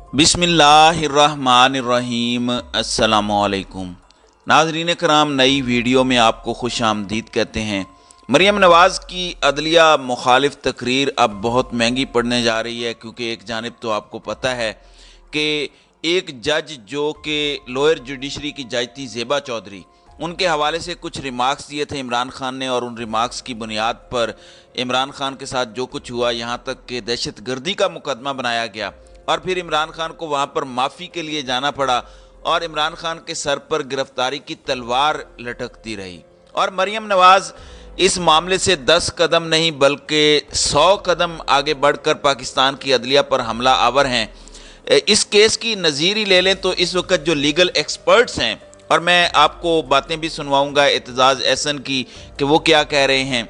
बिस्मिल्लाहिर्रहमानिर्रहीम। अस्सलामुअलैकुम नाज़रीन कराम, नई वीडियो में आपको खुश आमदीद कहते हैं। मरियम नवाज़ की अदलिया मुखालिफ तकरीर अब बहुत महंगी पड़ने जा रही है, क्योंकि एक जानिब तो आपको पता है कि एक जज जो कि लोअर जुडिशरी की जज थी ज़ेबा चौधरी, उनके हवाले से कुछ रिमार्क्स दिए थे इमरान खान ने, और उन रिमार्क्स की बुनियाद पर इमरान खान के साथ जो कुछ हुआ, यहाँ तक कि दहशत गर्दी का मुकदमा बनाया गया और फिर इमरान खान को वहाँ पर माफ़ी के लिए जाना पड़ा और इमरान खान के सर पर गिरफ्तारी की तलवार लटकती रही। और मरियम नवाज़ इस मामले से 10 कदम नहीं बल्कि 100 कदम आगे बढ़कर पाकिस्तान की अदलिया पर हमला आवर हैं। इस केस की नज़ीर ही ले लें तो इस वक्त जो लीगल एक्सपर्ट्स हैं, और मैं आपको बातें भी सुनवाऊंगा एतजाज़ एहसन की कि वो क्या कह रहे हैं,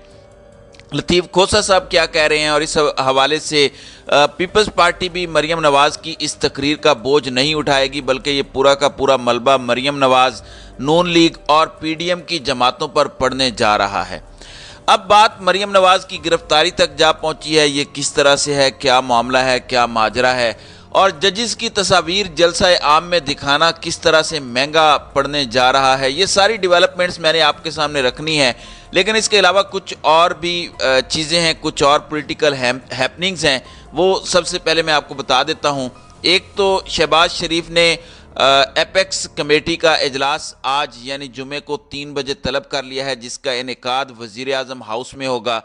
लतीफ़ खोसा साहब क्या कह रहे हैं, और इस हवाले से पीपल्स पार्टी भी मरियम नवाज़ की इस तकरीर का बोझ नहीं उठाएगी, बल्कि ये पूरा का पूरा मलबा मरियम नवाज़, नून लीग और पीडीएम की जमातों पर पड़ने जा रहा है। अब बात मरियम नवाज़ की गिरफ्तारी तक जा पहुंची है। ये किस तरह से है, क्या मामला है, क्या माजरा है, और जजेस की तस्वीर जलसा आम में दिखाना किस तरह से महंगा पड़ने जा रहा है, ये सारी डेवलपमेंट्स मैंने आपके सामने रखनी है। लेकिन इसके अलावा कुछ और भी चीज़ें हैं, कुछ और पॉलिटिकल हैपनिंग्स हैं, वो सबसे पहले मैं आपको बता देता हूँ। एक तो शहबाज शरीफ ने एपेक्स कमेटी का इजलास आज यानी जुमे को 3 बजे तलब कर लिया है, जिसका इनेकाद वज़ीर आज़म हाउस में होगा।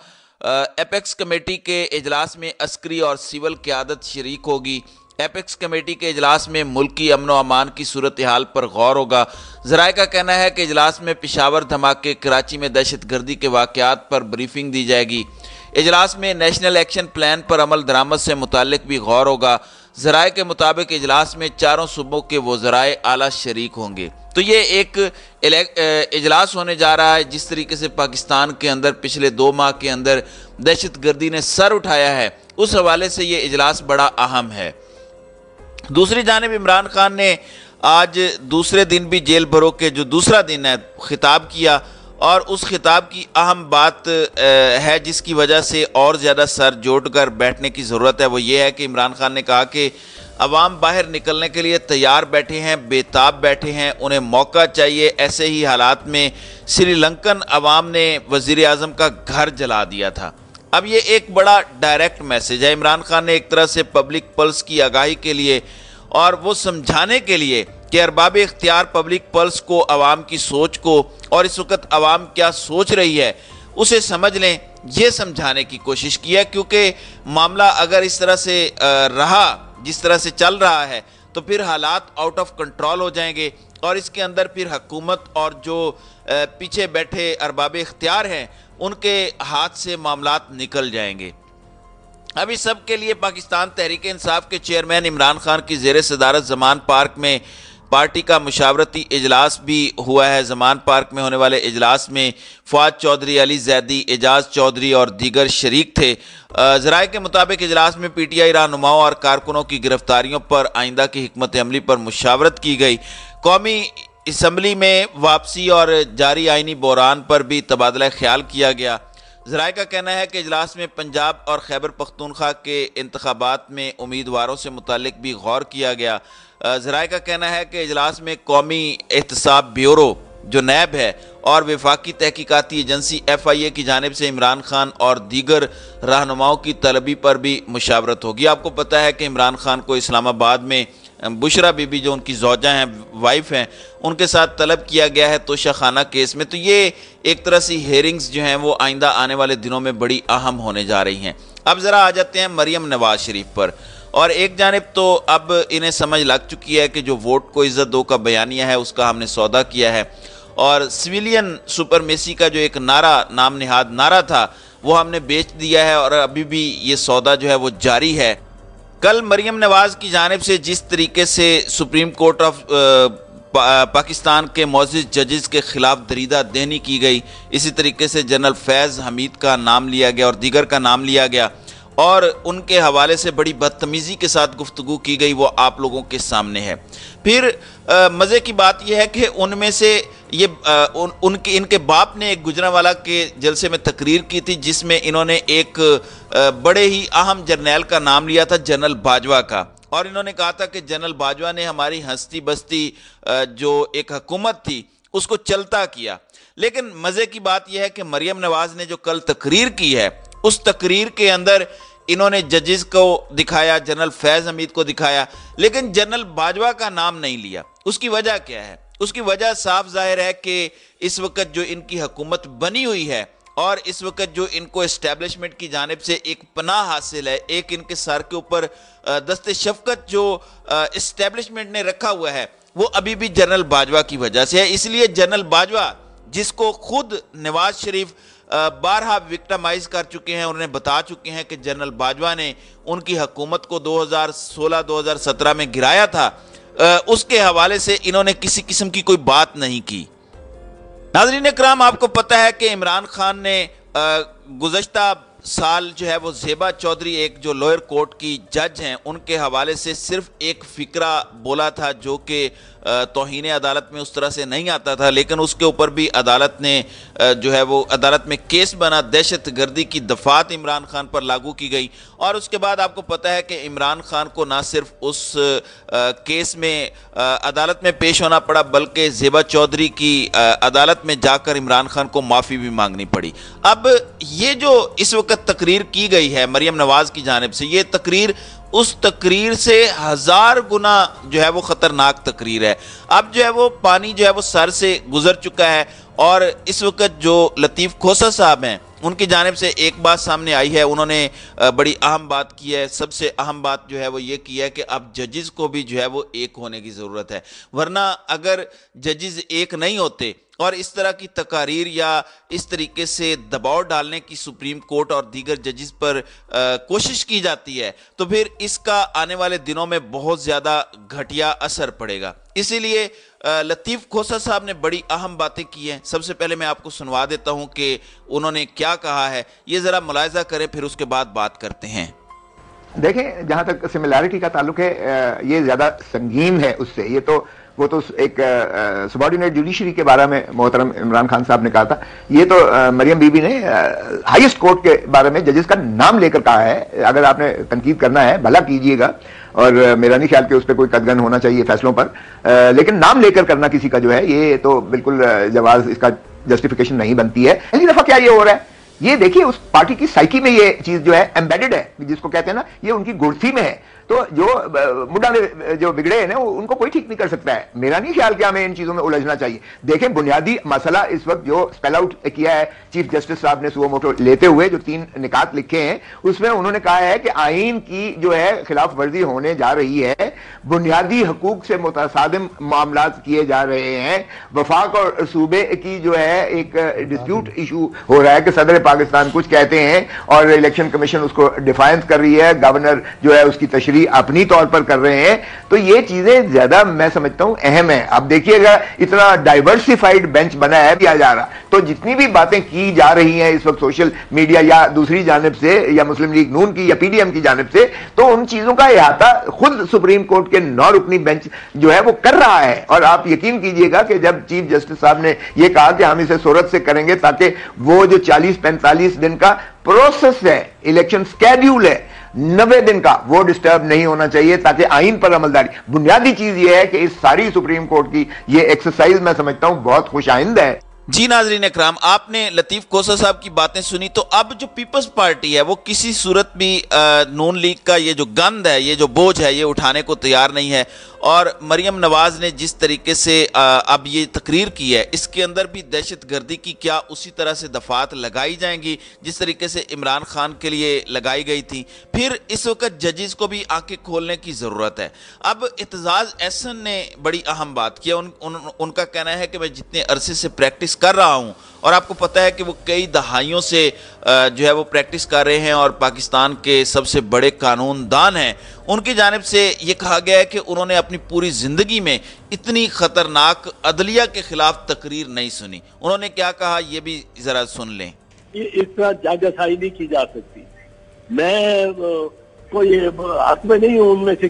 एपेक्स कमेटी के इजलास में अस्करी और सिविल क़यादत शरीक होगी। एपेक्स कमेटी के इजलास में मुल्की अमन व अमान की सूरत हाल पर गौर होगा। ज़राए का कहना है कि इजलास में पेशावर धमाके, कराची में दहशत गर्दी के वाक़यात पर ब्रीफिंग दी जाएगी। इजलास में नेशनल एक्शन प्लान पर अमल दरामद से मुताल्लिक भी गौर होगा। ज़राए के मुताबिक इजलास में चारों सूबों के वज़राए आला शरीक होंगे। तो ये एक इजलास होने जा रहा है। जिस तरीके से पाकिस्तान के अंदर पिछले 2 माह के अंदर दहशत गर्दी ने सर उठाया है, उस हवाले से ये इजलास बड़ा अहम है। दूसरी जानिब इमरान खान ने आज दूसरे दिन भी जेल भरो के जो दूसरा दिन है खिताब किया, और उस खिताब की अहम बात है जिसकी वजह से और ज़्यादा सर जोड़ कर बैठने की ज़रूरत है। वो ये है कि इमरान खान ने कहा कि अवाम बाहर निकलने के लिए तैयार बैठे हैं, बेताब बैठे हैं, उन्हें मौका चाहिए। ऐसे ही हालात में श्रीलंकन अवाम ने वज़ीर आज़म का घर जला दिया था। अब ये एक बड़ा डायरेक्ट मैसेज है। इमरान खान ने एक तरह से पब्लिक पल्स की आगाही के लिए और वो समझाने के लिए कि अरबाब इख्तियार पब्लिक पल्स को, अवाम की सोच को, और इस वक्त अवाम क्या सोच रही है उसे समझ लें, ये समझाने की कोशिश की है। क्योंकि मामला अगर इस तरह से रहा जिस तरह से चल रहा है तो फिर हालात आउट ऑफ कंट्रोल हो जाएंगे, और इसके अंदर फिर हुकूमत और जो पीछे बैठे अरबाब इख्तियार हैं उनके हाथ से मामलात निकल जाएंगे। अब इस सब के लिए पाकिस्तान तहरीक इंसाफ के चेयरमैन इमरान खान की ज़ेर सदारत ज़मान पार्क में पार्टी का मुशावरती इजलास भी हुआ है। ज़मान पार्क में होने वाले इजलास में फ़वाद चौधरी, अली जैदी, एजाज चौधरी और दीगर शरीक थे। ज़राए के मुताबिक इजलास में पीटीआई रहनुमाओं और कारकुनों की गिरफ्तारियों पर आइंदा की हिकमत अमली पर मुशावरत की गई। कौमी असम्बली में वापसी और जारी आइनी बहरान पर भी तबादला ख्याल किया गया। ज़राए का कहना है कि इजलास में पंजाब और खैबर पख्तूनख्वा के इंतखाबात में उम्मीदवारों से मुतालिक भी गौर किया गया। ज़राए का कहना है कि इजलास में कौमी एहतसाब ब्यूरो जो नैब है और वफाकी तहकीकाती एजेंसी FIA की जानिब से इमरान खान और दीगर रहनुमाओं की तलबी पर भी मुशावरत होगी। आपको पता है कि इमरान खान को इस्लामाबाद में बुशरा बीबी जो उनकी ज़ौजा हैं, वाइफ हैं, उनके साथ तलब किया गया है तोशा खाना केस में। तो ये एक तरह से हेयरिंग्स जो हैं वो आइंदा आने वाले दिनों में बड़ी अहम होने जा रही हैं। अब ज़रा आ जाते हैं मरियम नवाज़ शरीफ पर। और एक जानिब तो अब इन्हें समझ लग चुकी है कि जो वोट को इज़्ज़त दो का बयानिया है उसका हमने सौदा किया है, और सिविलियन सुपरमेसी का जो एक नारा, नाम निहाद नारा था, वो हमने बेच दिया है, और अभी भी ये सौदा जो है वो जारी है। कल मरियम नवाज़ की जानिब से जिस तरीके से सुप्रीम कोर्ट ऑफ पाकिस्तान के मौजूद जजेस के ख़िलाफ़ दरीदा देनी की गई, इसी तरीके से जनरल फैज़ हमीद का नाम लिया गया और दीगर का नाम लिया गया, और उनके हवाले से बड़ी बदतमीज़ी के साथ गुफ्तगू की गई, वो आप लोगों के सामने है। फिर मज़े की बात यह है कि उनमें से ये इनके बाप ने एक गुजरांवाला के जलसे में तकरीर की थी, जिसमें इन्होंने एक बड़े ही अहम जर्नैल का नाम लिया था, जनरल बाजवा का, اور انہوں نے کہا تھا کہ جنرل باجوہ نے ہماری ہستی بستی جو ایک حکومت تھی اس کو چلتا کیا. لیکن مزے کی بات یہ ہے کہ مریم نواز نے جو کل تقریر کی ہے اس تقریر کے اندر انہوں نے ججز کو دکھایا, جنرل فیض حمید کو دکھایا, لیکن جنرل باجوہ کا نام نہیں لیا. اس کی وجہ کیا ہے؟ اس کی وجہ صاف ظاہر ہے کہ اس وقت جو ان کی حکومت بنی ہوئی ہے اور اس وقت جو ان کو اسٹیبلشمنٹ کی جانب سے ایک پناہ حاصل ہے, ایک ان کے سر کے اوپر دست شفقت جو اسٹیبلشمنٹ نے رکھا ہوا ہے وہ ابھی بھی جنرل باجوہ کی وجہ سے ہے. اس لیے جنرل باجوہ جس کو خود نواز شریف بارہا وکٹمائز کر چکے ہیں, انہیں بتا چکے ہیں کہ جنرل باجوہ نے ان کی حکومت کو 2016-2017 میں گرایا تھا, اس کے حوالے سے انہوں نے کسی قسم کی کوئی بات نہیں کی. ناظرین اکرام, آپ کو پتہ ہے کہ عمران خان نے گزشتہ سال جو ہے وہ زیبا چودھری ایک جو لوئر کورٹ کی جج ہیں ان کے حوالے سے صرف ایک فقرہ بولا تھا جو کہ توہین عدالت میں اس طرح سے نہیں آتا تھا, لیکن اس کے اوپر بھی عدالت نے جو ہے وہ عدالت میں کیس بنا, دہشت گردی کی دفعات عمران خان پر لاگو کی گئی. اور اس کے بعد آپ کو پتہ ہے کہ عمران خان کو نہ صرف اس کیس میں عدالت میں پیش ہونا پڑا بلکہ زیبا چودھری کی عدالت میں جا کر عمران خان کو معافی بھی مانگنی پڑی. اب یہ جو اس وقت تقریر کی گئی ہے مریم نواز کی جانب سے, یہ تقریر اس تقریر سے 1000 گنا جو ہے وہ خطرناک تقریر ہے. اب جو ہے وہ پانی جو ہے وہ سر سے گزر چکا ہے اور اس وقت جو لطیف کھوسہ صاحب ہیں ان کی جانب سے ایک بات سامنے آئی ہے, انہوں نے بڑی اہم بات کی ہے. سب سے اہم بات جو ہے وہ یہ کی ہے کہ اب ججز کو بھی جو ہے وہ ایک ہونے کی ضرورت ہے, ورنہ اگر ججز ایک نہیں ہوتے اور اس طرح کی تقاریر یا اس طریقے سے دباؤ ڈالنے کی سپریم کورٹ اور دیگر ججز پر کوشش کی جاتی ہے تو پھر اس کا آنے والے دنوں میں بہت زیادہ گھٹیا اثر پڑے گا. اسی لیے لطیف کھوسہ صاحب نے بڑی اہم باتیں کی ہیں. سب سے پہلے میں آپ کو سنوا دیتا ہوں کہ انہوں نے کیا کہا ہے, یہ ذرا ملاحظہ کریں پھر اس کے بعد بات کرتے ہیں. دیکھیں, جہاں تک سملیرٹی کا تعلق ہے یہ زیادہ سنگین ہے اس سے. یہ تو وہ تو ایک سبارڈینیٹ جوڈیشری کے بارے میں محترم عمران خان صاحب نے کہا تھا. یہ تو مریم بی بی نے ہائیسٹ کورٹ کے بارے میں ججز کا نام لے کر کہا ہے. اگر آپ نے تنقید کرنا ہے بھلا کیجئے گا, اور میرا نہیں خیال کہ اس پہ کوئی قدغن ہونا چاہیے فیصلوں پر, لیکن نام لے کر کرنا کسی کا جو ہے یہ تو بالکل جواز, اس کا جسٹیفیکیشن نہیں بنتی ہے. پہلی دفعہ کیا یہ ہو رہا ہے, یہ دیکھیے اس پارٹی کی سائیکی میں یہ چیز جو ہے ایمبیڈڈ ہے, جس کو کہتے ہیں نا, یہ ان کی گڑتھی میں ہے. تو جو مڈا میں جو بگڑے ہیں نا ان کو کوئی ٹھیک نہیں کر سکتا ہے. میرا نہیں خیال کہ ہمیں ان چیزوں میں الجھنا چاہیے. دیکھیں, بنیادی مسئلہ اس وقت جو اسپیل آؤٹ کیا ہے چیف جسٹس صاحب نے سو موٹو لیتے ہوئے, جو 3 نکات لکھے ہیں, اس میں انہوں نے کہا ہے کہ آئین کی جو ہے خلاف ورزی ہونے جا رہی ہے, بنیادی حقوق سے متصادم معاملات کیے جا رہے ہیں, وفاق اور صوبے کی جو ہے ایک ڈسپیوٹ ایشو ہو رہا ہے کہ صدر پاکستان کچھ کہتے ہیں اور الیکشن کمیشن اس کو ڈیفائنس کر رہی ہے, گورنر جو ہے اس کی تشریح اپنی طور پر کر رہے ہیں. تو یہ چیزیں زیادہ میں سمجھتا ہوں اہم ہیں. اب دیکھیے گا اتنا ڈائیورسیفائڈ بینچ بنا ہے کیا جا رہا, تو جتنی بھی باتیں کی جا رہی ہیں اس وقت سوشل میڈیا یا دوسری جانب سے یا مسلم لیگ نون کی یا پی ڈی ایم کی جانب سے, تو ان چیزوں کا احاطہ خود سپریم کورٹ کے 9 رکنی بینچ جو ہے وہ کر رہا ہے. اور آپ یقین کیجئے گا کہ جب چیف جسٹس صاحب نے یہ کہا کہ ہم اسے صورت سے کریں گے تاکہ وہ جو 40-45 دن کا پروسیس ہے, الیکشن سکیڈیول ہے 90 دن کا, وہ ڈسٹرب نہیں ہونا چاہیے تاکہ آئین پر عملداری. بنیادی چیز یہ ہے کہ اس ساری سپریم کورٹ کی یہ ایکسرسائز میں سمجھتا ہوں بہت خوش آئند ہے. جی ناظرین اکرام, آپ نے لطیف کھوسہ صاحب کی باتیں سنی. تو اب جو پیپلز پارٹی ہے وہ کسی صورت بھی نون لیگ کا یہ جو گند ہے, یہ جو بوجھ ہے, یہ اٹھانے کو تیار نہیں ہے. اور مریم نواز نے جس طریقے سے اب یہ تقریر کی ہے, اس کے اندر بھی دہشت گردی کی کیا اسی طرح سے دفعات لگائی جائیں گی جس طریقے سے عمران خان کے لیے لگائی گئی تھی. پھر اس وقت ججز کو بھی آنکھیں کھولنے کی ضرورت ہے. اب اعتزاز احسن نے بڑی اہم بات کی. ان کا کہنا ہے کہ میں جتنے عرصے سے پریکٹس کر رہا ہوں, اور آپ کو پتہ ہے کہ وہ کئی دہائیوں سے جو ہے وہ پریکٹس کر رہے ہیں اور پاکستان کے سب سے بڑے قانون دان ہیں, ان کی جانب سے یہ کہا گیا ہے کہ انہوں نے اپنی پوری زندگی میں اتنی خطرناک عدلیہ کے خلاف تقریر نہیں سنی. انہوں نے کیا کہا یہ بھی ذرا سن لیں. اس طرح جاگرسائی نہیں کی جا سکتی. میں کوئی حق میں نہیں ہوں ان میں سے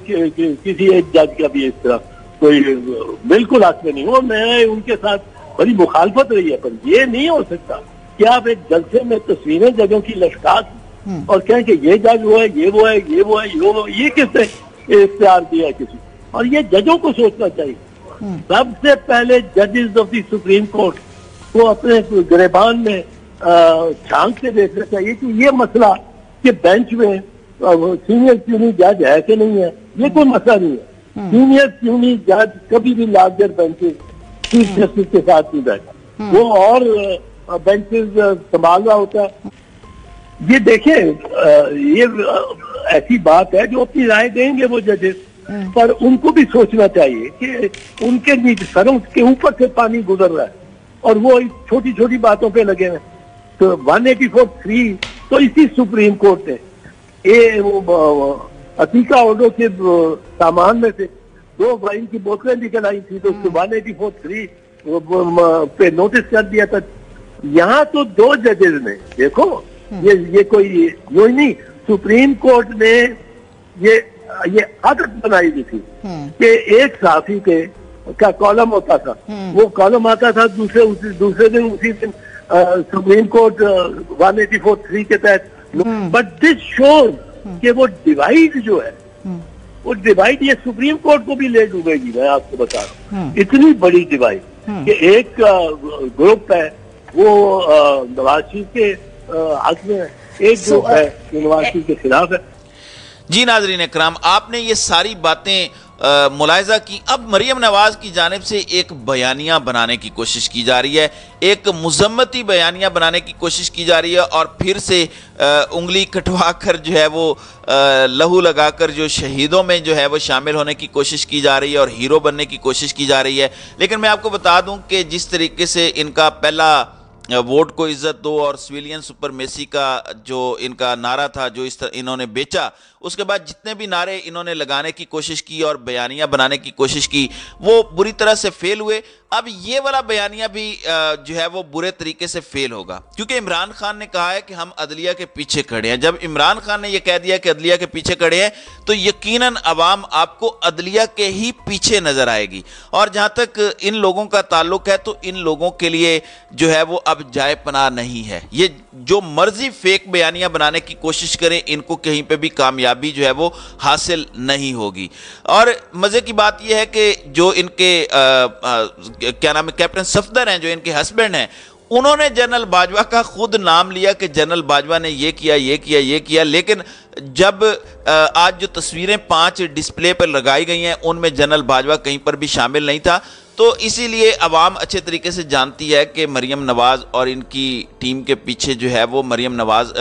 کسی ایک جج کا بھی اس طرح کوئی بالکل حق میں نہیں ہوں. میں ان کے ساتھ بڑی مخالفت رہی ہے, پر یہ نہیں ہو سکتا کہ آپ ایک جلسے میں تصویریں ججوں کی لشکار اور کہیں کہ یہ جج وہ ہے, یہ وہ ہے, یہ وہ ہے, یہ کس ہے. इख्तियार दिया है किसी, और ये जजों को सोचना चाहिए। सबसे पहले जजेस ऑफ द सुप्रीम कोर्ट को अपने गिरबान में झांक के देखना चाहिए कि ये मसला कि बेंच में सीनियर क्यूनी जज है कि नहीं है, ये कोई मसला नहीं है। सीनियर क्यूनी जज कभी भी लार्जर बेंचेस चीफ जस्टिस के साथ नहीं बैठा, वो और बेंचेस संभाल रहा होता है। ये देखें, ये ऐसी बात है जो अपनी राय देंगे वो जजेस, पर उनको भी सोचना चाहिए कि उनके नीचे सरों के ऊपर से पानी गुजर रहा है और वो छोटी छोटी बातों पे लगे हैं। तो 184(3) तो इसी सुप्रीम कोर्ट ने अतीका ऑर्डर के सामान में से 2 वाइन की बोतलें निकल आई थी, तो 184(3) पे नोटिस कर दिया था। यहाँ तो 2 जजेस ने, देखो ये कोई यूं ही नहीं, सुप्रीम कोर्ट ने ये आदत बनाई हुई थी कि एक साथी का कॉलम होता था, वो कॉलम आता था दूसरे दिन उसी दिन सुप्रीम कोर्ट 184(3) के तहत। बट दिस शोज कि वो डिवाइड जो है, वो डिवाइड ये सुप्रीम कोर्ट को भी ले डूबेगी। मैं आपको बता रहा हूँ, इतनी बड़ी डिवाइड कि एक ग्रुप है वो नवाज शरीफ के हक में है, एक ग्रुप है नवाज शरीफ के खिलाफ है। जी नाज़रीन इकराम, आपने ये सारी बातें मुलाहिजा की। अब मरियम नवाज की जानिब से एक बयानिया बनाने की कोशिश की जा रही है, एक मुज़म्मती बयानिया बनाने की कोशिश की जा रही है, और फिर से उंगली कटवा कर जो है वो लहू लगाकर जो शहीदों में जो है वो शामिल होने की कोशिश की जा रही है और हीरो बनने की कोशिश की जा रही है। लेकिन मैं आपको बता दूं कि जिस तरीके से इनका पहला वोट को इज्जत दो और सिविलियन सुपरमेसी का जो इनका नारा था, जो इस तरह इन्होंने बेचा, उसके बाद जितने भी नारे इन्होंने लगाने की कोशिश की और बयानियां बनाने की कोशिश की, वो बुरी तरह से फेल हुए। अब ये वाला बयानिया भी जो है वो बुरे तरीके से फेल होगा, क्योंकि इमरान खान ने कहा है कि हम अदलिया के पीछे खड़े हैं। जब इमरान खान ने यह कह दिया कि अदलिया के पीछे खड़े हैं, तो यकीनन अवाम आपको अदलिया के ही पीछे नजर आएगी। और जहां तक इन लोगों का ताल्लुक है, तो इन लोगों के लिए जो है वो अब जाए पनाह नहीं है। ये जो मर्जी फेक बयानियां बनाने की कोशिश करें, इनको कहीं पे भी कामयाबी जो है वो हासिल नहीं होगी। और मजे की बात यह है कि जो इनके क्या नाम है, कैप्टन सफदर हैं, जो इनके हस्बैंड हैं, उन्होंने जनरल बाजवा का खुद नाम लिया कि जनरल बाजवा ने ये किया, ये किया, ये किया। लेकिन जब आज जो तस्वीरें 5 डिस्प्ले पर लगाई गई हैं, उनमें जनरल बाजवा कहीं पर भी शामिल नहीं था। तो इसीलिए अवाम अच्छे तरीके से जानती है कि मरियम नवाज और इनकी टीम के पीछे जो है वो मरियम नवाज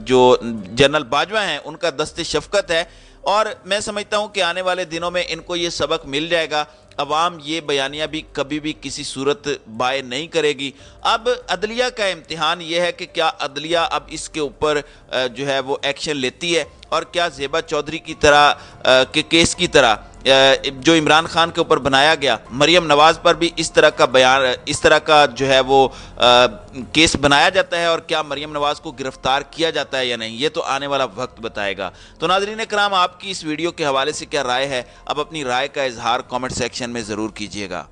जो जनरल बाजवा हैं, उनका दस्ते शफकत है। और मैं समझता हूं कि आने वाले दिनों में इनको ये सबक मिल जाएगा। अवाम ये बयानियां भी कभी भी किसी सूरत बाय नहीं करेगी। अब अदलिया का इम्तिहान ये है कि क्या अदलिया अब इसके ऊपर जो है वो एक्शन लेती है, और क्या ज़ेबा चौधरी की तरह के केस की तरह जो इमरान खान के ऊपर बनाया गया, मरियम नवाज पर भी इस तरह का बयान, इस तरह का जो है वो केस बनाया जाता है, और क्या मरियम नवाज को गिरफ्तार किया जाता है या नहीं, ये तो आने वाला वक्त बताएगा। तो नाज़रीन इकराम, आपकी इस वीडियो के हवाले से क्या राय है? अब अपनी राय का इजहार कमेंट सेक्शन में ज़रूर कीजिएगा।